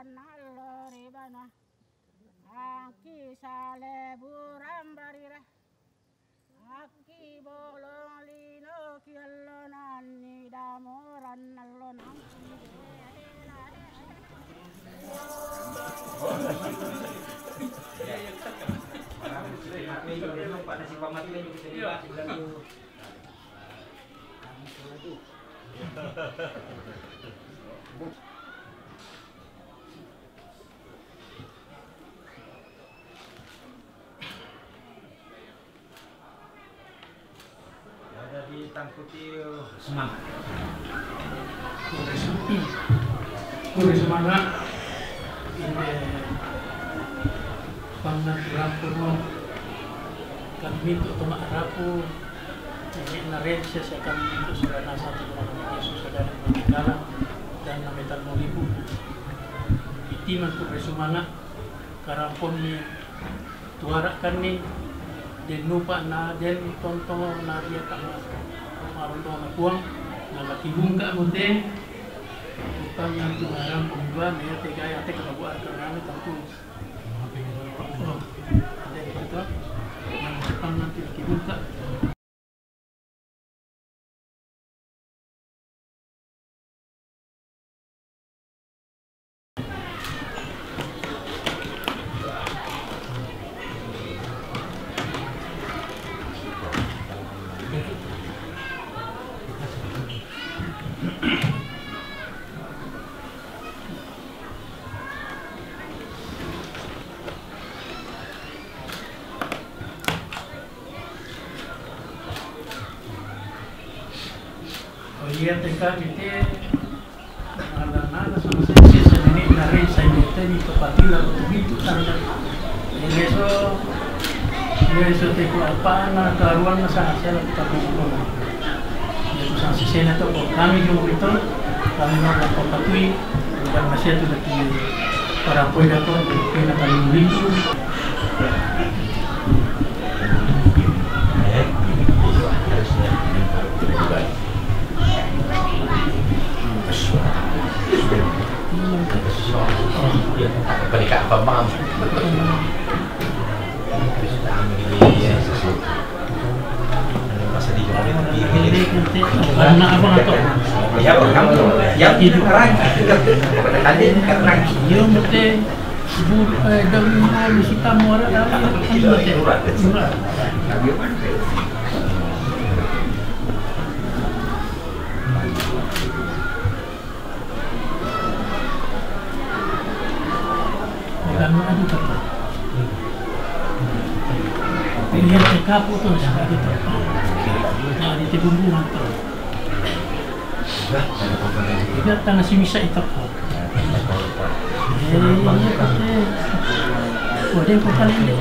nallo ribana aki sale buram barira aki bolong lino kiallo nani damoran nallo nangki ada di tangkuti semangat. Kuri semangat. Ini pangan rampung kami untuk tomak rapu. Ini naren saya akan untuk saudara satu orang Yesus saudara negara dan nametan molibu. Itiman kuri semangat karampon ni tuarakan ni den lupa na den tonton na dia tak marun to na kuang na latibung ka munte utang yang tuaram pembuat ya tega ya tega buat kerana tentu ada betul yang depan nanti latibung ka lihat teka kita nala sama sesi seni nari saya minta ni kepatila untuk itu tanda leso teko apa na karuan na sa sela kita kumpul itu sa sisena to kami yung itu kami na papatui dan masih tu lagi para poida to kena kami lindu Berikan apa mam? Masa di karena apa ngato? Ya kamu yang hidup orang. Tadi kerang. Yo mete buru daun malu si tamu orang kamu ada tak? Lihat kapu tu dah gitu. Nah, di tebumbuhan tu. Dia tanah si misa itu. Iya pakai. Oh dia pakai ini.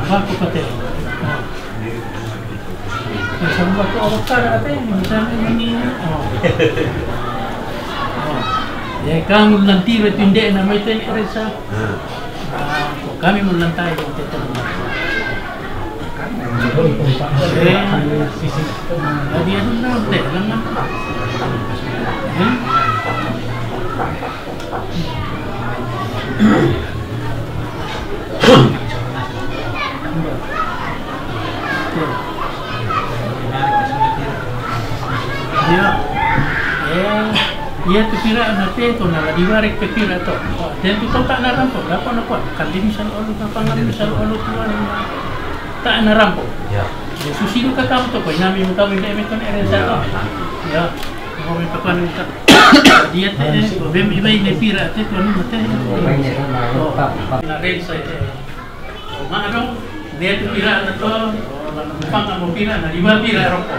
Aku kata, sama tu awak cara apa yang misalnya ini, ya kamu nanti bertindak nama itu ni rasa, kami melantai itu terus. Jadi itu nanti, jangan. Ia tu kira nanti tu nak diwarik ke kira tu. Dan tu tak nak rampok, dapat nak buat. Kalau misal orang kapangan misal orang keluar tak nak rampok. Ya. Susi tu kata kamu tu, kau nami muka minta meton eresa. Ya. Kau minta kan minta. Dia tu, bem iba ini kira tu ni mesti. Nak eresa. Mak dong, dia tu kira tu, muka kamu kira, nak dibawa kira rampok.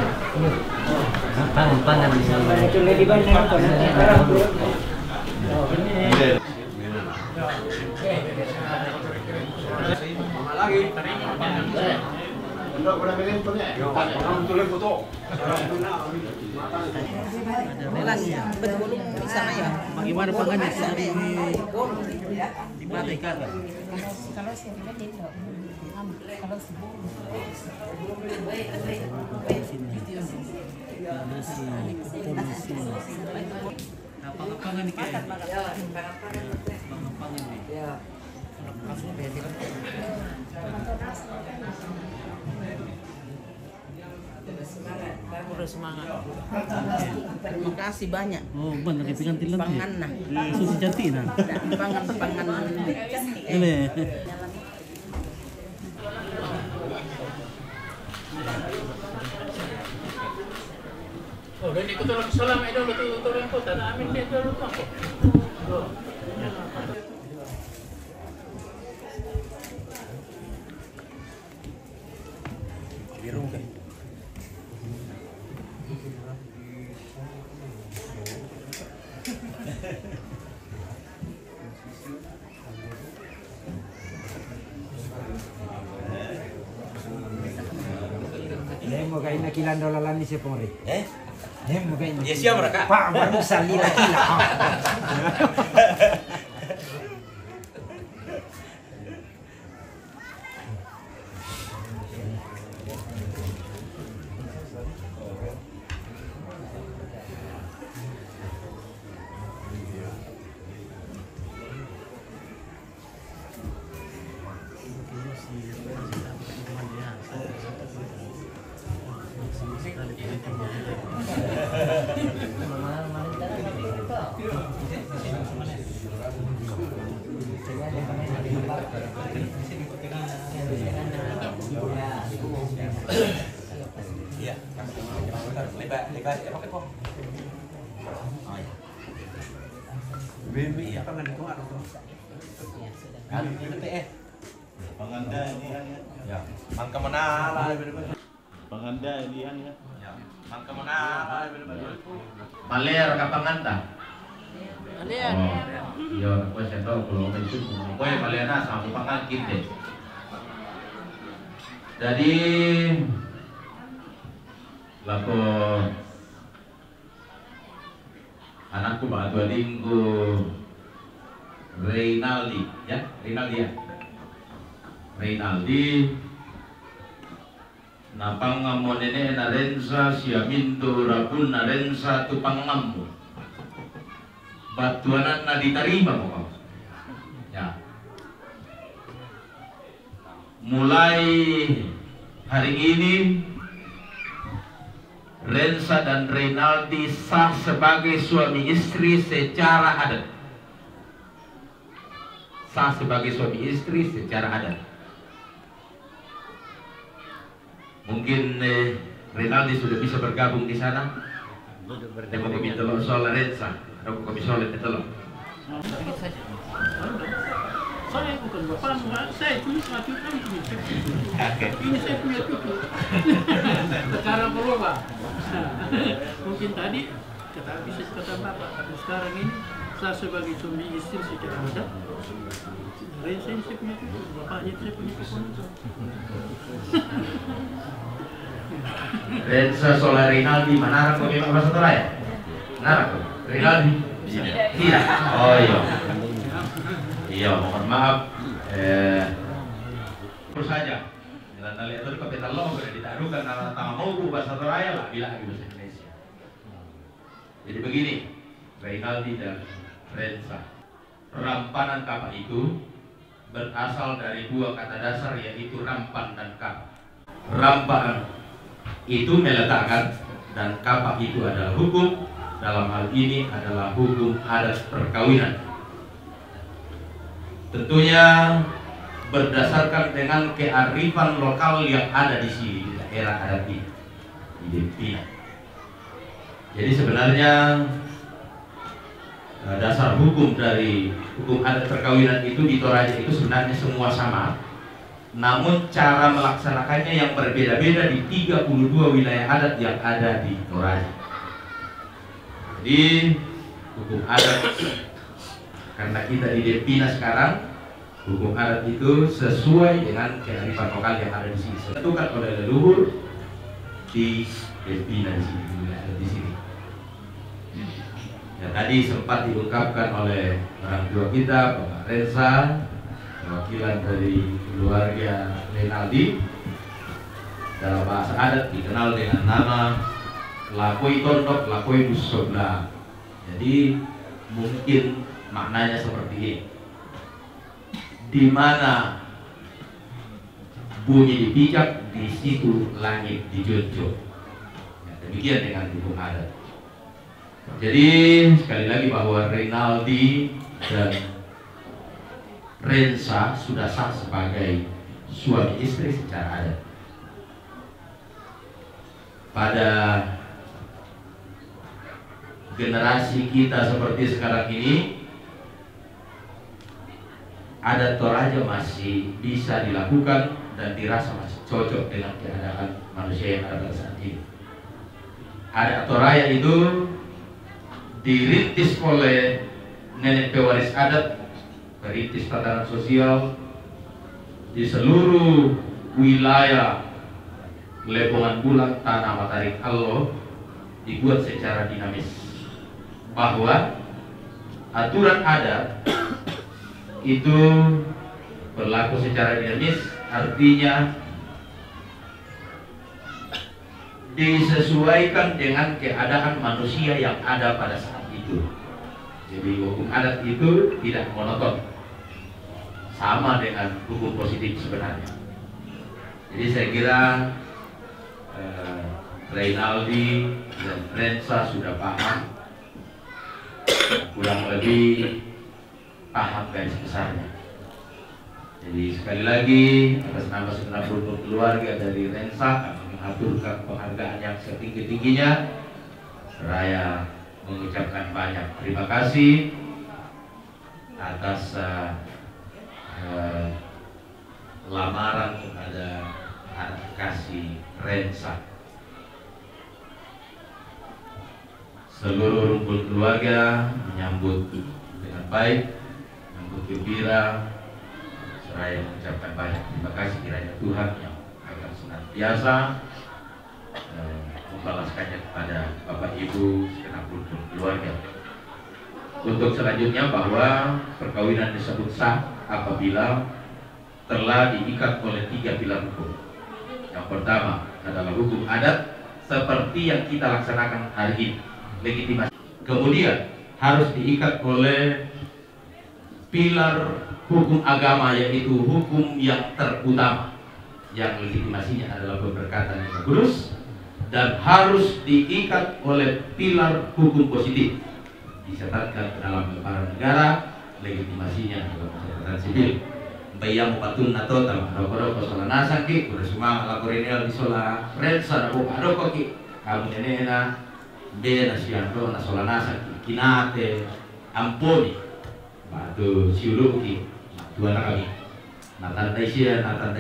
Pangan bisa. Itu di mana tu? Sekarang tu. Lagi. Betul bisa ya. Bagaimana pangannya di Batai kan? Kalau sih kalau sih Pangan nih kayak. Pangan nih. Ya. Udah semangat. Terima kasih banyak. Oh, benar dipegang tilang. Pangan nah. Susi cantik nah. Pangan. Ini. Oh, dan ikut orang salam itu betul orang kota. Amin dia dulu apa? Biru kan. Nemo kain nakilan dolalan ni siya pengri. Nemo kain. Ya siapa mereka? Pak baru salila kila. Iya. Lebar ya pakai kok. Oh ya. Iya pangan itu ada tuh. Kan itu Panganda ini kan ya. Ya. Mangka menala. Panganda ini kan ya. Ya. Mangka menala. Maler ka panganda. Alian. Yo, aku saya tahu kalau itu. Kowe malena sama pangan kita. Jadi lapo anakku batu adingku Reynaldi ya Reynaldi napang ngamonene narensa siaminto rapun narensa tupangammu batuanan na diterima kok ya mulai hari ini Rensa dan Reynaldi sah sebagai suami istri secara adat. Sah sebagai suami istri secara adat. Mungkin Reynaldi sudah bisa bergabung di sana. Aku minta lo soal Rensa, aku kami soal itu lo. Saya bukan bapak, saya tulis mati kami ini. Ini saya punya cucu. Sekarang berubah. Mungkin tadi bisa kata bapak, tapi sekarang ini saya sebagai suami istri secara adat. Saya punya cucu, bapaknya saya punya cucu. Rensa soal Reynaldi mana aku memang bahasa Toraya? Mana aku? Reynaldi? Tidak. Oh iya. Iya, mohon maaf. Terus saja. Jalan tali itu kapital lo sudah ditaruhkan nama mau bahasa Toraya lah, bila bahasa Indonesia. Jadi begini, Reynaldi dan Rensa. Rampanan kapak itu berasal dari dua kata dasar yaitu rampan dan kapak. Rampanan itu meletakkan dan kapak itu adalah hukum. Dalam hal ini adalah hukum adat perkawinan. Tentunya berdasarkan dengan kearifan lokal yang ada di sini, di daerah adat ini, di Dempina. Jadi sebenarnya dasar hukum dari hukum adat perkawinan itu di Toraja itu sebenarnya semua sama. Namun cara melaksanakannya yang berbeda-beda di 32 wilayah adat yang ada di Toraja. Jadi hukum adat karena kita di Dempina sekarang Hukum adat itu sesuai dengan kearifan lokal yang ada di sini, ditentukan oleh leluhur di Despina di sini. Ya, tadi sempat diungkapkan oleh orang tua kita, Bapak Rensa, perwakilan dari keluarga Renaldi, dalam bahasa adat dikenal dengan nama Lakoi Tondok, Lakoi Busobla. Jadi mungkin maknanya seperti ini: di mana bunyi dipijak, di situ langit dijunjung. Ya, demikian dengan hukum adat. Jadi sekali lagi bahwa Renaldi dan Rensa sudah sah sebagai suami istri secara adat. Pada generasi kita seperti sekarang ini, adat Toraja masih bisa dilakukan dan dirasa masih cocok dengan keadaan manusia yang ada pada saat ini. Adat Toraja itu dirintis oleh nenek pewaris adat, perintis tatanan sosial di seluruh wilayah Lepongan Bulan, Tanah Matarik Allah, dibuat secara dinamis, bahwa aturan adat itu berlaku secara dinamis, artinya disesuaikan dengan keadaan manusia yang ada pada saat itu. Jadi hukum adat itu tidak monoton, sama dengan hukum positif sebenarnya. Jadi saya kira Renaldi dan Rensa sudah paham, kurang lebih paham garis besarnya. Jadi sekali lagi atas nama segenap keluarga dari Rensa, kami mengaturkan penghargaan yang setinggi-tingginya, seraya mengucapkan banyak terima kasih atas lamaran kepada anak kasih Rensa. Seluruh rumpun keluarga menyambut dengan baik, menyambut gembira, seraya mengucapkan banyak terima kasih kiranya Tuhan yang akan senantiasa membalaskannya kepada Bapak Ibu segenap rumpun keluarga. Untuk selanjutnya, bahwa perkawinan disebut sah apabila telah diikat oleh 3 pilar hukum. Yang pertama adalah hukum adat seperti yang kita laksanakan hari ini, legitimasi. Kemudian harus diikat oleh pilar hukum agama, yaitu hukum yang terutama, yang legitimasinya adalah pemberkatan yang kudus, dan harus diikat oleh pilar hukum positif, dicatatkan ke dalam lembaran negara, legitimasinya adalah catatan sipil. Bayang patun nato tam roko sola nasa ki udah semua laporinel di sola Rensa na buka roko ki kamu nenena be na siando na sola nasa ki kinate amponi batu siulu ki dua kami natandai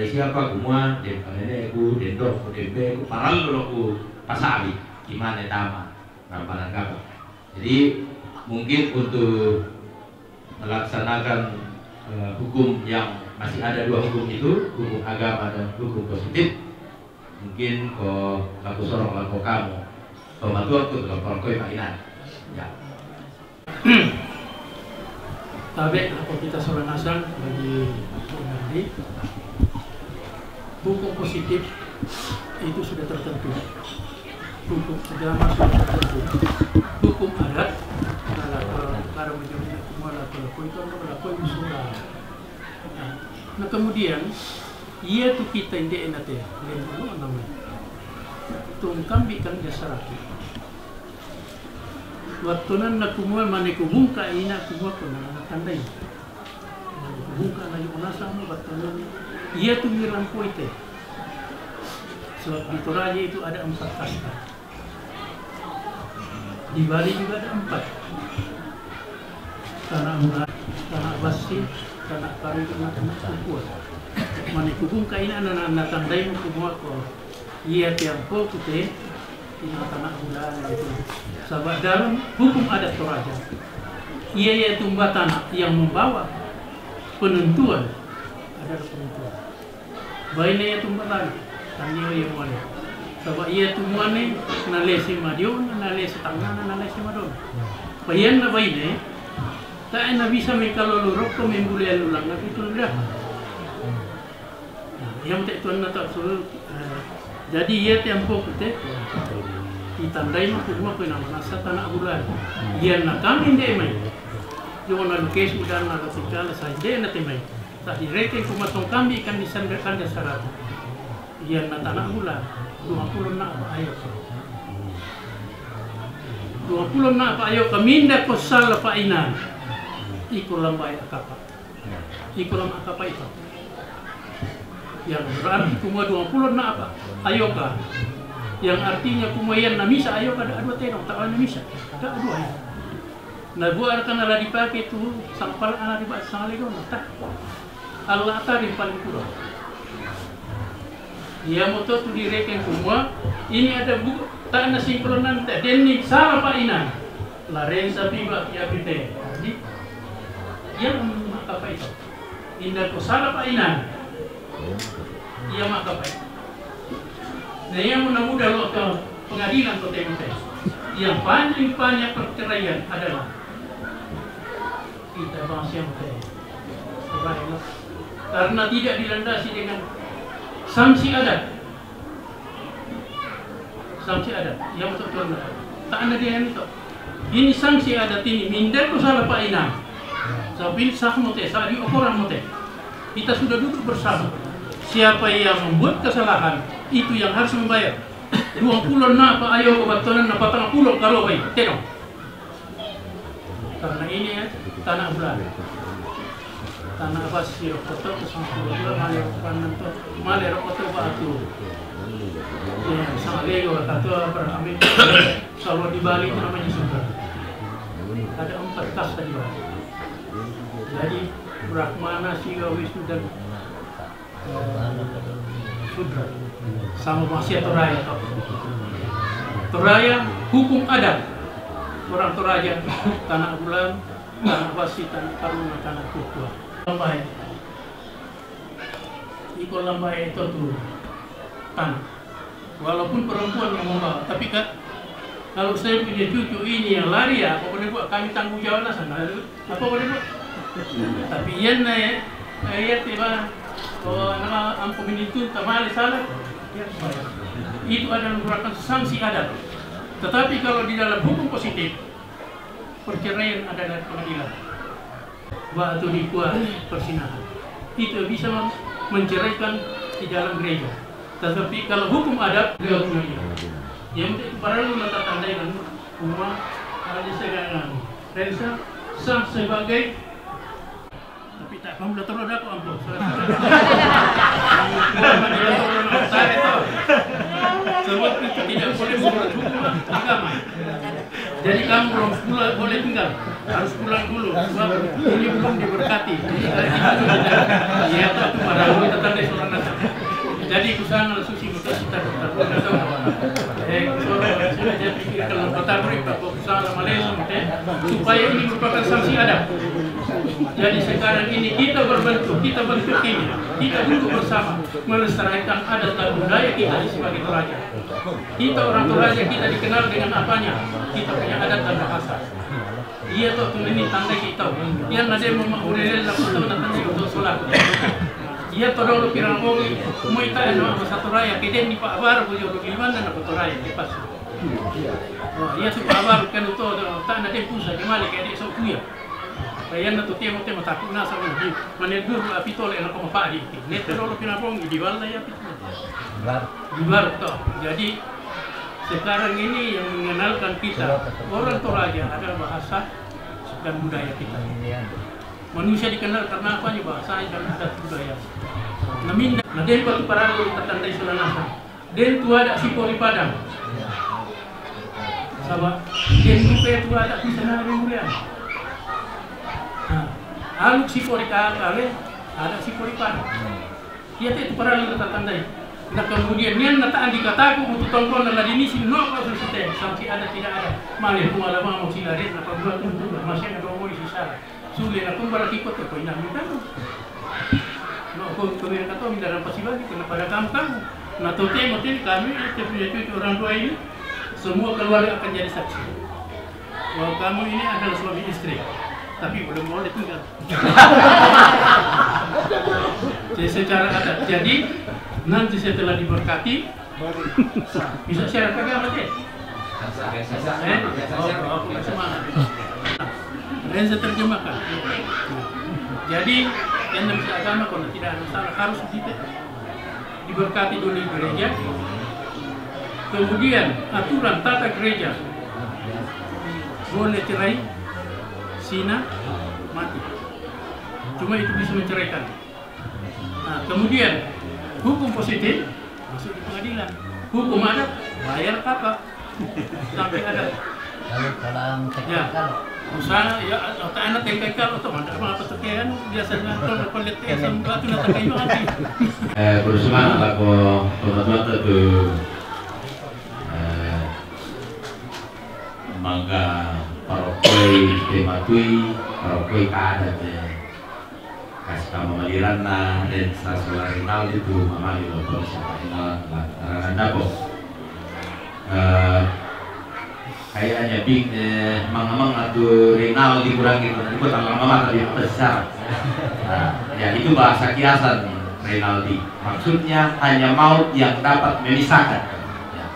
siapa kumua den kanene ku den dok ku den be ku paral ku pasabi gimana tama rampalan kapa. Jadi mungkin untuk melaksanakan hukum yang masih ada 2 hukum itu, hukum agama dan hukum positif, mungkin kok laku sorong laku kamu pematuan tuh lapor koi mainan ya. Tapi kalau kita soranasan bagi Renaldi, hukum positif itu sudah tertentu, hukum agama sudah tertentu, hukum adat para menjadi semua laku itu laku musuh. Nah kemudian ia tu kita inde enate lain dulu namanya tungkambi kan dasar waktu nan nak kumul mani kumungka ina kumul kuna tandai kumungka na yung nasa mo waktu nan ia tu mirang poite sebab di Toraja itu ada 4 kasta, di Bali juga ada 4, tanah murah, tanah basi, tanah karu, tanah kuat. Mani kubung kain anak tandai mo kumua ko iya tiangko kute ina tanah bulan itu. Sabab dalam hukum adat Toraja, ia tumba tanah yang membawa penentuan adalah penentuan. Baina ya tumbalan, tanya yang mana. Sebab ia tu mana nalesi madion, nalesi tangan, nalesi madon. Bayan na baina, tak na bisa mengkalau lorok ko membuli ulang na itu dah. Yang tak tuan na tak suruh. Jadi ia tempo kita ditandai mah rumah ko nama nasa tanah bulan. Ia nak kami deh mai. Jangan nak kes udah nak segala saja na temai. Tak direken kumatong kami kan disandarkan dasar. Ia nak tanah bulan. 20 na apa ayo. 20 na apa ayo kaminda ko sala pa ina. Iko lambay akapa. Iko lam akapa itu. Yang berarti kuma 20 na apa ayo ka. Yang artinya kumayan na misa ayo ka ada dua tenong tak na misa. Tak dua ya. Na buat kan ala dipakai tu sampal ana dibaca sangalego tak. Allah tadi paling kurang. Ia moto tu direken semua. Ini ada buku tak ada sinkronan tak. Deni salah pak ina. Laren sapi bak ya pite. Jadi ia maka apa itu? Indah ko salah pak ina. Ia maka apa itu? Nah yang mudah-mudah lo ke pengadilan kota Mute. Yang paling banyak perceraian adalah kita bangsa Mute. Sebaiknya karena tidak dilandasi dengan sanksi adat. Sanksi adat yang betul-betul tak ada dia itu. Ini sanksi adat ini minda ko salah pak ina. Sabi sah Mute, sabi orang Mute. Kita sudah duduk bersama. Siapa yang membuat kesalahan itu yang harus membayar. 20 na pa ayo batonan na 40 karo bay. Tenong. Karena ini ya tanah bulan. Tanah pasir kotor kesampulan maler kanan to maler kotor batu. Ya sama lego atau berambil selalu dibalik namanya sudah. Ada 4 kas tadi. Jadi Brahmana, Siwa, Wisnu dan Sudra sama masih Toraya. Toraya hukum adat. Orang Toraja tanah bulan, tanah basi, tanah taruna, tanah kukuah. Lambai. Ikut lambai itu tuh tanah. Walaupun perempuan yang membawa, tapi kan kalau saya punya cucu ini yang lari ya, apa boleh buat? Kami tanggung jawab lah sana. Apa boleh buat? Tapi yang naik, ayat tiba. Oh, nama ampun itu tamale salah. Itu adalah merupakan sanksi adat. Tetapi kalau di dalam hukum positif, perceraian adalah pengadilan. Waktu di kuah persinahan, itu bisa menceraikan di dalam gereja. Tetapi kalau hukum adat, dia pengadilan. Yang perlu letak tandaikan rumah ada segangan. Rensa sah sebagai tapi tak kamu dah terlalu aku ampun. Sebab itu tidak boleh membuat hukum agama. Jadi kamu belum boleh tinggal, harus pulang dulu. Sebab ini belum diberkati. Ya, itu pada kita tanda seorang nasa. Jadi kusana susi kita sudah pikir kalau kota beri kusana Malaysia supaya ini merupakan sanksi adat. Jadi sekarang ini kita berbentuk ini, kita duduk bersama melestarikan adat dan budaya kita sebagai Toraja. Kita orang Toraja, kita dikenal dengan apanya? Kita punya adat dan bahasa. Iya toh ini tanda kita. Yang ada mau urelel lakukan tanda untuk solat. Iya toh dulu pirang mogi, mau itu ada bahasa Toraja. Keden di Pak Baru punya dulu gimana nak Toraja lepas. Iya tu Pak Baru kan itu tak ada pusat gimana kayak dia sokuya. Kaya na to temo takut na sa mga manel dulu apitole na kumapadi. Neto dulu pinapong idiwal na ya pitole. Dibar to. Jadi sekarang ini yang mengenalkan kita orang Toraja adalah bahasa dan budaya kita. Manusia dikenal karena apa nih bahasa dan adat budaya. Naminda, naden batu paralu tertandai sulanasa. Den tua ada si pori padang. Sama den rupe tua ada di sana mulia. Aluk si pori kale ada si pori padang. Dia itu paralu tertandai. Nah kemudian nian nataan dikataku untuk tongkol na ladini si no ka susite sampai ada tidak ada. Mali kumala mau si larin apa buat itu masih ada mau isi salah. sulit aku balik ikut ke inang kita. No, aku kami kata minta dalam pasti bagi kena pada kamu. Nah, total kami cucu orang tua ini semua keluarga akan jadi saksi. Bahwa kamu ini adalah suami istri, tapi belum boleh tinggal. Jadi secara adat. Jadi nanti setelah diberkati bisa syarat agama deh. Oke, semangat. Dan saya terjemahkan. Jadi yang namanya agama kalau tidak ada masalah harus diberkati dulu di gereja. Kemudian aturan tata gereja boleh cerai, zina, mati. Cuma itu bisa menceraikan. Nah, kemudian hukum positif masuk di pengadilan. Hukum adat bayar kakak sampai adat. Kalau yang teknikal, usaha ya otak anak teknikal atau mana apa tekan biasanya kalau kulit sama batu nak kayu mati. Berusaha laku teman-teman itu mangga parokoi tematui parokoi kada deh kasih kamu maliran na dan sasulah final itu mama itu terus final anda kok kayaknya big mang atau renal dikurangi itu lama lebih besar. Ya itu bahasa kiasan Renaldi, maksudnya hanya maut yang dapat memisahkan. Ya,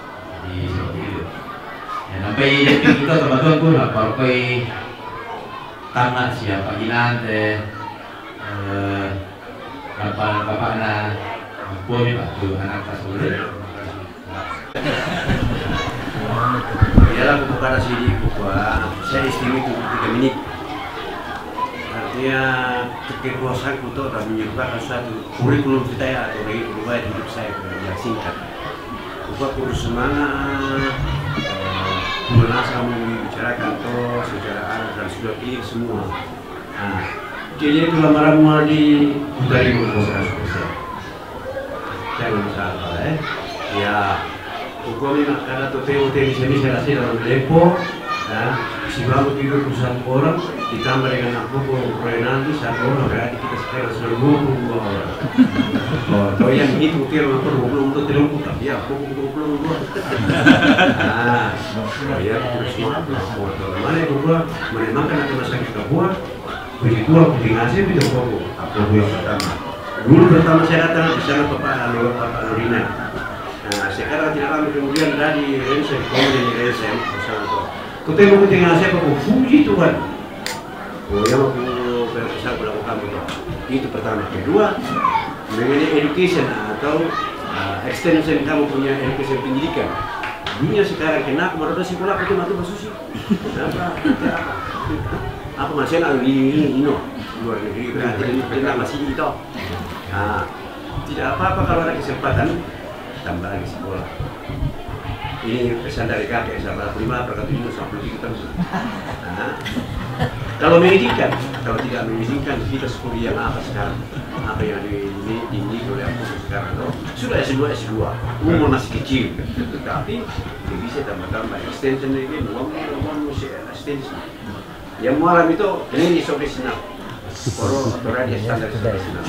jadi seperti itu. Ya, sampai jadi kita teman-teman pun lah kalau koi tanah siapa ginante bapak-bapaknya boleh pak tuh anak kasur. Ya lah buku karena sini buku saya istri itu 3 menit. Artinya kekuasaan itu akan menyebabkan suatu kurikulum kita atau riwayat hidup saya yang singkat. Buku kurus semangat, gimana kamu membicarakan toh secara anak dan sudah pilih semua. Nah, jadi itu lamaran mulai di dari buku 100%. Jangan salah ya. Hukum ini karena TOTO bisa kasih dalam depo, ya, si baru tidur perusahaan orang ditambah dengan anak buku proyek nanti 1 orang berarti kita sekarang sudah 22 orang. Oh, yang itu kira perlu untuk telur tapi ya buku 22. Nah, ya terus foto mana buku menemakan atau masak kita buat begitu aku ngasih itu buku aku yang pertama. Dulu pertama saya datang di sana Bapak Lorina. Nah, sekarang tidak lama kemudian dari Rensen, kemudian di Rensen, ketemu dengan siapa? Puji Tuhan. Oh, yang aku besar melakukan itu pertama. Kedua, mengenai education atau extension kamu punya education pendidikan. Dunia sekarang kenapa mereka sekolah itu mati masusi? Kenapa? Apa masalah ini? Luar negeri berarti kita masih itu. Nah, tidak apa-apa kalau ada kesempatan. Tambah lagi sekolah. Ini pesan dari kakek sama 5 perkata itu sampai kita. Nah, kalau mengizinkan, kalau tidak mengizinkan kita kuliah apa sekarang? Apa yang dididik oleh aku sekarang? Sudah S2, umur masih kecil, tapi bisa tambah extension ini, uang extension. Yang malam itu ini profesional. Orang dia standar internasional.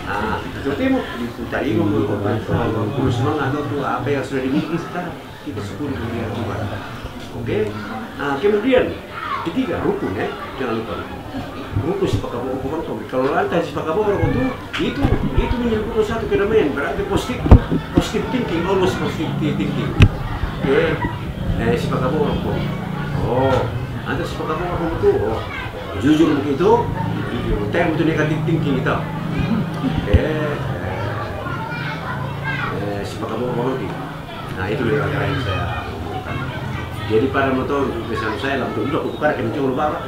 Nah, itu temu tadi ngomong semangat atau apa yang sudah dimiliki sekarang kita 10 miliar coba. Oke. Nah, kemudian ketiga rukun ya, jangan lupa rukun sepakat hukuman komik. Kalau lantai sepakat orang itu menyebutkan satu fenomena berarti positif thinking, always positive thinking. Oke. Sepakat orang komik. Oh, anda sepakat orang itu jujur begitu. Time itu negatif thinking kita. Sepakat bohong. Nah itu yang saya omongkan. Jadi pada motor pesan saya langsung udah aku buka kencang lu bapak.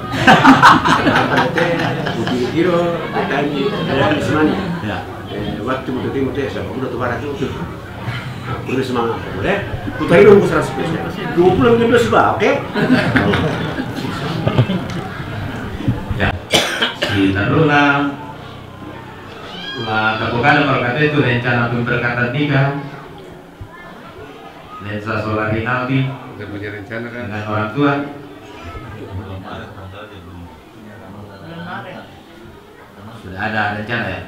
Bukti kiro, tanya dari semani. Waktu motor timur teh saya udah tukar itu. Udah semangat, boleh? Putar dong 100%. 20 menit sudah, oke? Si Taruna lakukan perkata itu rencana pemberkatan nikah lensa solar Rinaldi dengan orang tua Sudah ada rencana ya?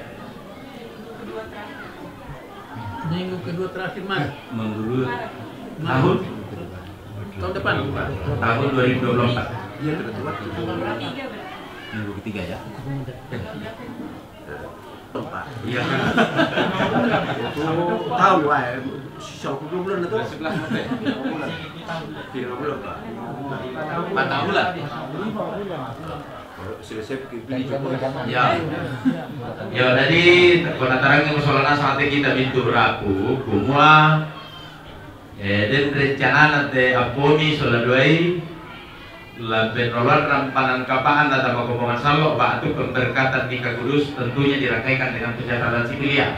Minggu kedua terakhir Maret. Menurut tahun depan. Tahun 2024. Tanggal berapa? Minggu ketiga ya? Iya kan? Tahu lah, sisa 20 bulan itu. Sebelah mata ya? 3 bulan Pak. 4 bulan? Selesai beli Ya. Ya, jadi penataran yang soalnya saat kita bintu beraku, kumua dan rencana nanti apomi soladoi la penolor rampanan kapaan data makomongan salok batu pemberkatan nikah kudus tentunya dirangkaikan dengan pencatatan sipilia.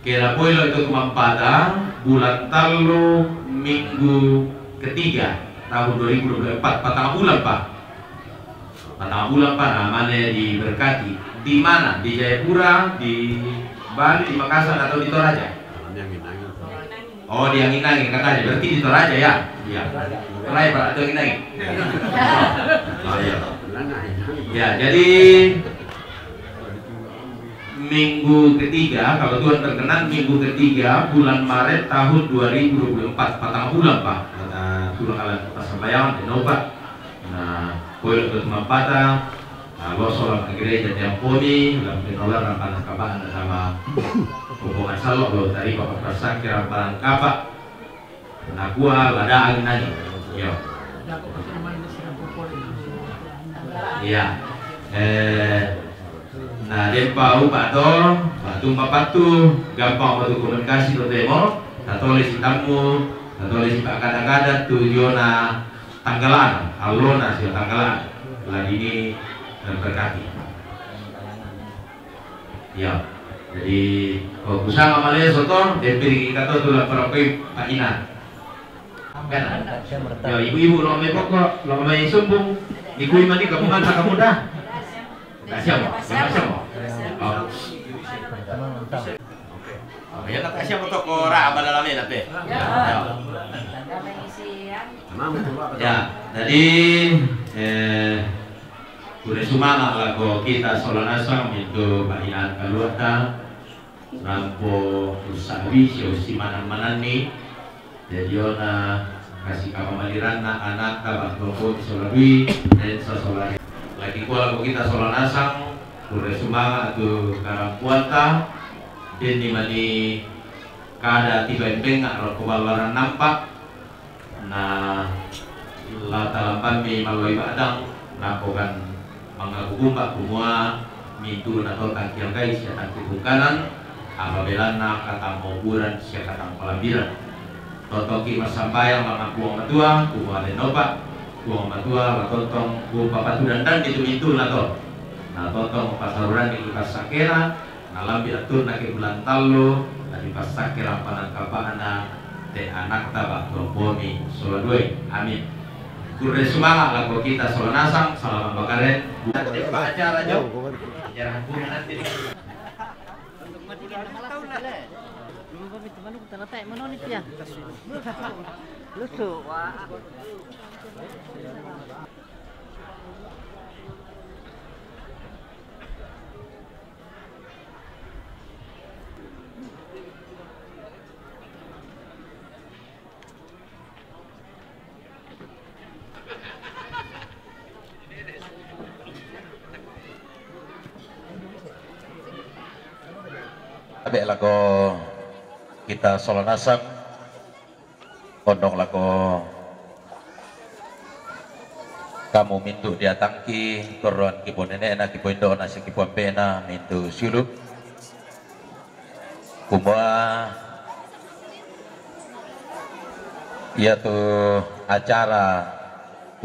Kira poilo itu kumampada bulan talu minggu ketiga tahun 2024 patang bulan Pak. Patang bulan Pak namanya diberkati. Di mana? Di Jayapura, di Bali, di Makassar atau di Toraja? Oh, di Angin-Angin katanya. Berarti di Toraja ya? Iya. Toraja Pak atau Angin-Angin? Oh iya. Ya, jadi minggu ketiga, kalau Tuhan berkenan minggu ketiga bulan Maret tahun 2024 patang bulan Pak. Kata tulang alat pasambayangan di Nova. Nah, poin untuk mempata, lo sholat ke gereja Tiamponi, dalam penolak rampalan kapaan sama hubungan salok lo tadi Bapak Prasangki rampalan kapak, nakua lada angin aja, yo. Iya. Nah, dempau pato, batu mapatu, gampang batu komunikasi lo demo, atau lesi tamu, atau lesi pak kadang-kadang tujuan tanggalan, alona sih tanggalan, lagi ini berkati. Ya, jadi kalau kusang amalia soto, dempiri kita tuh lah perapi Pak Ina. Kan? Ya ibu-ibu lo pokok, lo sumbung, ibu mani kamu kan kamu dah. Kasih apa? Kasih apa? Oh. Ya nak kasih apa toko ra dalamnya nanti. Ya, tadi udah semangat lagu kita solanasang itu bayan kaluata rampo usawi si manan nih jadi ona kasih kamaliran anak kabak toko solawi dan sosolari lagi lagu kita solanasang udah semangat tuh karampuanta dan dimani kada tiba bengak kalau kebalaran nampak. Nah, lata lampan mi maloi badang, nakokan mengaku kumbak semua mitu nato tangkiang guys ya tangki bukanan, apabila nak kata moburan siapa kata pelambiran. Totoki masambayang mga buang matua, kubuang lenopa, buang matua, matotong buang papatu dan itu nato. Nah totong pasaruran di pasakera, nalambi atur na ke bulan talo, dari pasakera panang kapaana. Anak tabak topomi soladoi amin. Kure semangat lagu kita solanasang salam bakaren. Acara jauh. Acara bunga nanti. Lucu. Abe lagu kita solanasang kondong lagu kamu mintu dia tangki koron kipon nenek kipon do nasi kipon pena mintu sulup kumua ia tuh acara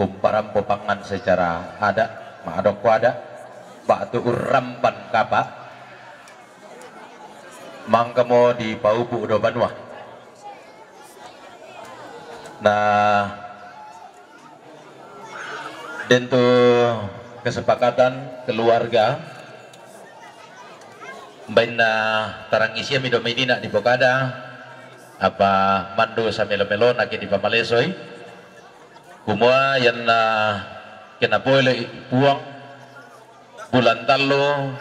kumparan popangan secara ada maadok ada batu urampan kapak mangkamo di Paupu do Banua. Nah, tentu kesepakatan keluarga baina tarang isia mido medina di Bokada apa mandu sa melo-melo naki di Pamalesoy kumua yan na kinapoyle puang bulan talo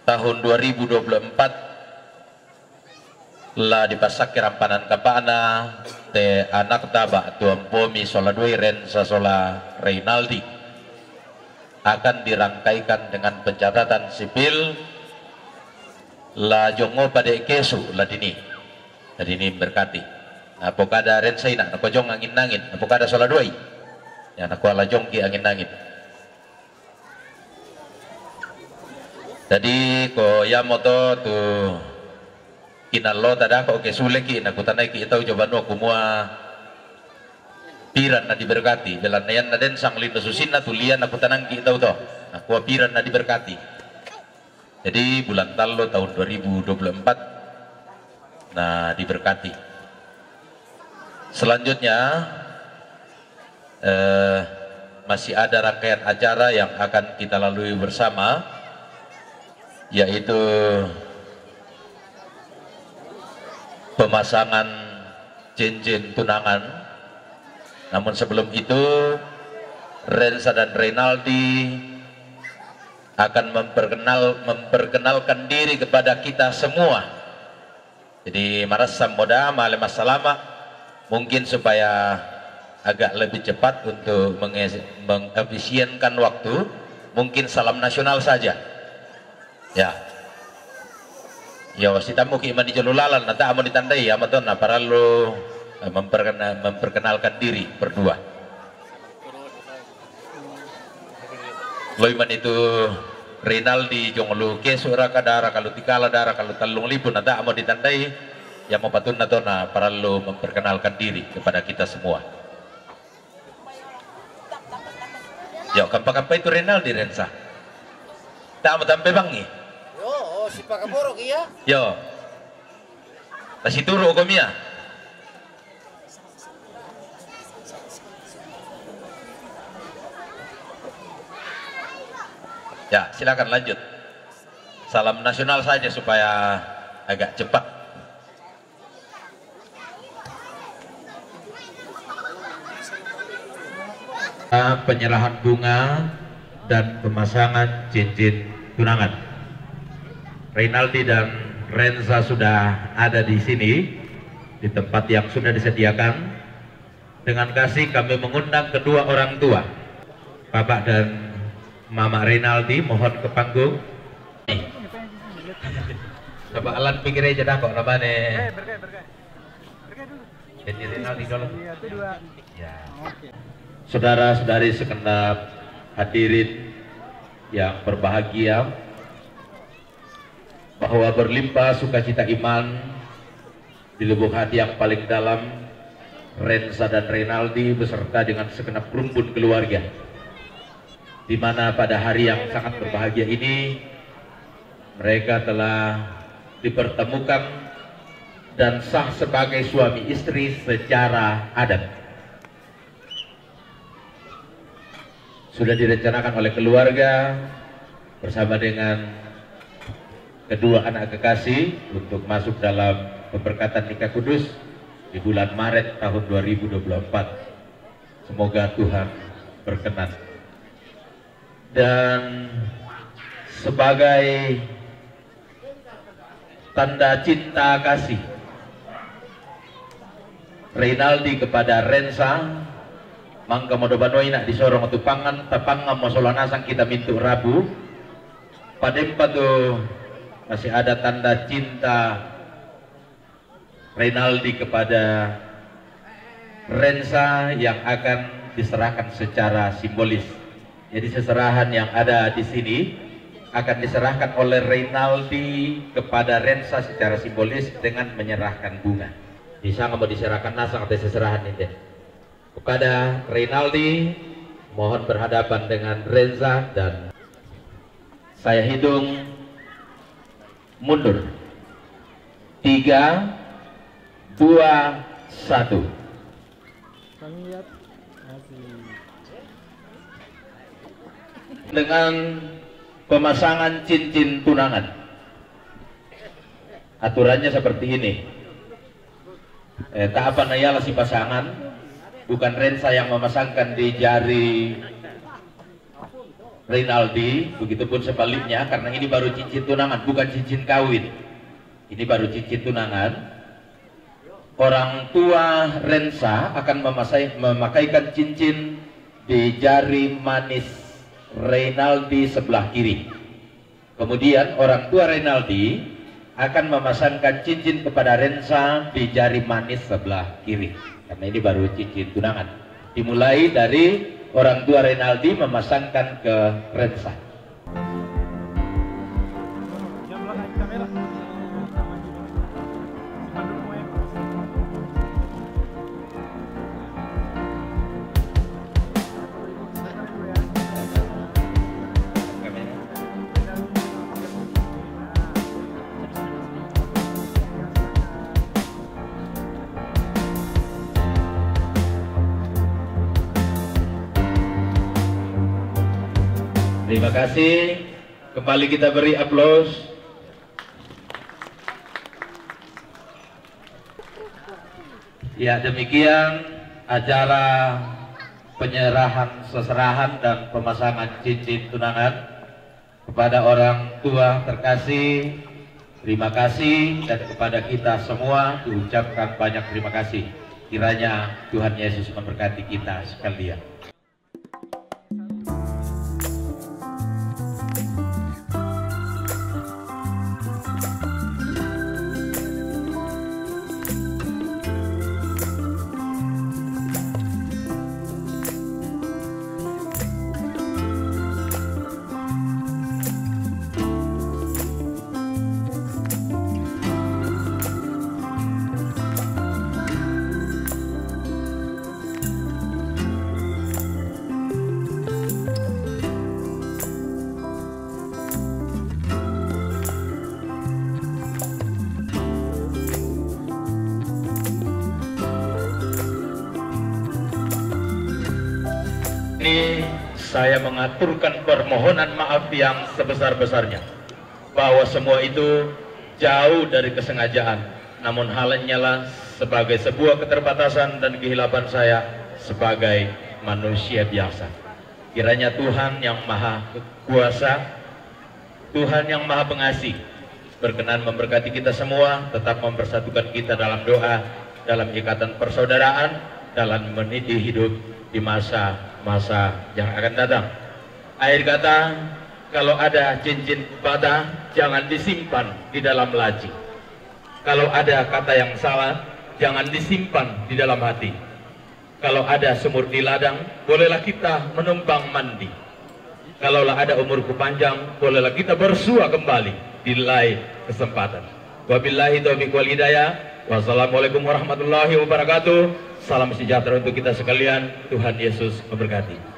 tahun 2024 lah dipasak kerampanan kapana te anak taba tuan pomi sola dua Rensa sola Reynaldi akan dirangkaikan dengan pencatatan sipil la jongo pada kesu la dini berkati apokada Rensa ina nako jong angin nangin apokada sola dua ya nako la jong ki angin nangin. Jadi ko ya moto tu kinalo tada ko ke suleki na kutanai ki itau coba no kumua piran na diberkati belan nayan na den sang lindo susin na tulian na kutanang ki itau to aku piran na diberkati. Jadi bulan talo tahun 2024 nah diberkati. Selanjutnya masih ada rangkaian acara yang akan kita lalui bersama, yaitu pemasangan cincin tunangan. Namun sebelum itu Rensa dan Reynaldi akan memperkenalkan diri kepada kita semua. Jadi marasam moda male masalama, mungkin supaya agak lebih cepat untuk mengefisienkan waktu, mungkin salam nasional saja. Ya. Ya wasita mo ki mani jalulalan nata amo ditandai ya maton na para lo memperkenalkan diri berdua. Loiman itu Reynaldi jong lu kesura kadara kalau tikala dara kalau talung lipun nata amo ditandai ya mau patun nato na para lo memperkenalkan diri kepada kita semua. Ya kampa-kampa itu Reynaldi Rensa. Tak amo tampe bangi. Si Pakaborok iya? Yo. Kasih turu komia. Ya, silakan lanjut. Salam nasional saja supaya agak cepat. Penyerahan bunga dan pemasangan cincin tunangan. Reynaldi dan Rensa sudah ada di sini di tempat yang sudah disediakan. Dengan kasih kami mengundang kedua orang tua, Bapak dan Mama Reynaldi, mohon ke panggung. Coba Alan pikir aja dah kok namanya. Jadi Reynaldi dulu. Ya. Saudara-saudari segenap hadirin yang berbahagia, bahwa berlimpah sukacita iman di lubuk hati yang paling dalam Rensa dan Reynaldi beserta dengan segenap rumpun keluarga, di mana pada hari yang sangat berbahagia ini mereka telah dipertemukan dan sah sebagai suami istri secara adat. Sudah direncanakan oleh keluarga bersama dengan kedua anak kekasih untuk masuk dalam pemberkatan nikah kudus di bulan Maret tahun 2024. Semoga Tuhan berkenan. Dan sebagai tanda cinta kasih Reynaldi kepada Rensa, mangka modobanoy nak disorong tupangan tapangam masolanasang kita mintu Rabu padempa tu masih ada tanda cinta Reynaldi kepada Rensa yang akan diserahkan secara simbolis. Jadi seserahan yang ada di sini akan diserahkan oleh Reynaldi kepada Rensa secara simbolis dengan menyerahkan bunga. Bisa nggak mau diserahkan nasang atau seserahan ini? Kepada Reynaldi, mohon berhadapan dengan Rensa dan saya hitung mundur. 3, 2, 1. Dengan pemasangan cincin tunangan, aturannya seperti ini. Tak apa nayalah si pasangan, bukan Rensa yang memasangkan di jari Reynaldi, begitupun sebaliknya, karena ini baru cincin tunangan, bukan cincin kawin. Ini baru cincin tunangan. Orang tua Rensa akan memakaikan cincin di jari manis Reynaldi sebelah kiri. Kemudian orang tua Reynaldi akan memasangkan cincin kepada Rensa di jari manis sebelah kiri. Karena ini baru cincin tunangan. Dimulai dari orang tua Reynaldi memasangkan ke Rensa. Terima kasih. Kembali kita beri aplaus. Ya, demikian acara penyerahan seserahan dan pemasangan cincin tunangan kepada orang tua terkasih. Terima kasih, dan kepada kita semua diucapkan banyak terima kasih. Kiranya Tuhan Yesus memberkati kita sekalian. Ini saya mengaturkan permohonan maaf yang sebesar-besarnya bahwa semua itu jauh dari kesengajaan, namun halnya sebagai sebuah keterbatasan dan kehilapan saya sebagai manusia biasa. Kiranya Tuhan yang Maha Kuasa, Tuhan yang Maha Pengasih, berkenan memberkati kita semua, tetap mempersatukan kita dalam doa, dalam ikatan persaudaraan, dalam meniti hidup di masa-masa yang akan datang. Akhir kata, kalau ada cincin patah, jangan disimpan di dalam laci. Kalau ada kata yang salah, jangan disimpan di dalam hati. Kalau ada sumur di ladang, bolehlah kita menumpang mandi. Kalaulah ada umurku panjang, bolehlah kita bersua kembali di lain kesempatan. Wabillahi taufiq wal hidayah. Wassalamualaikum warahmatullahi wabarakatuh. Salam sejahtera untuk kita sekalian. Tuhan Yesus memberkati.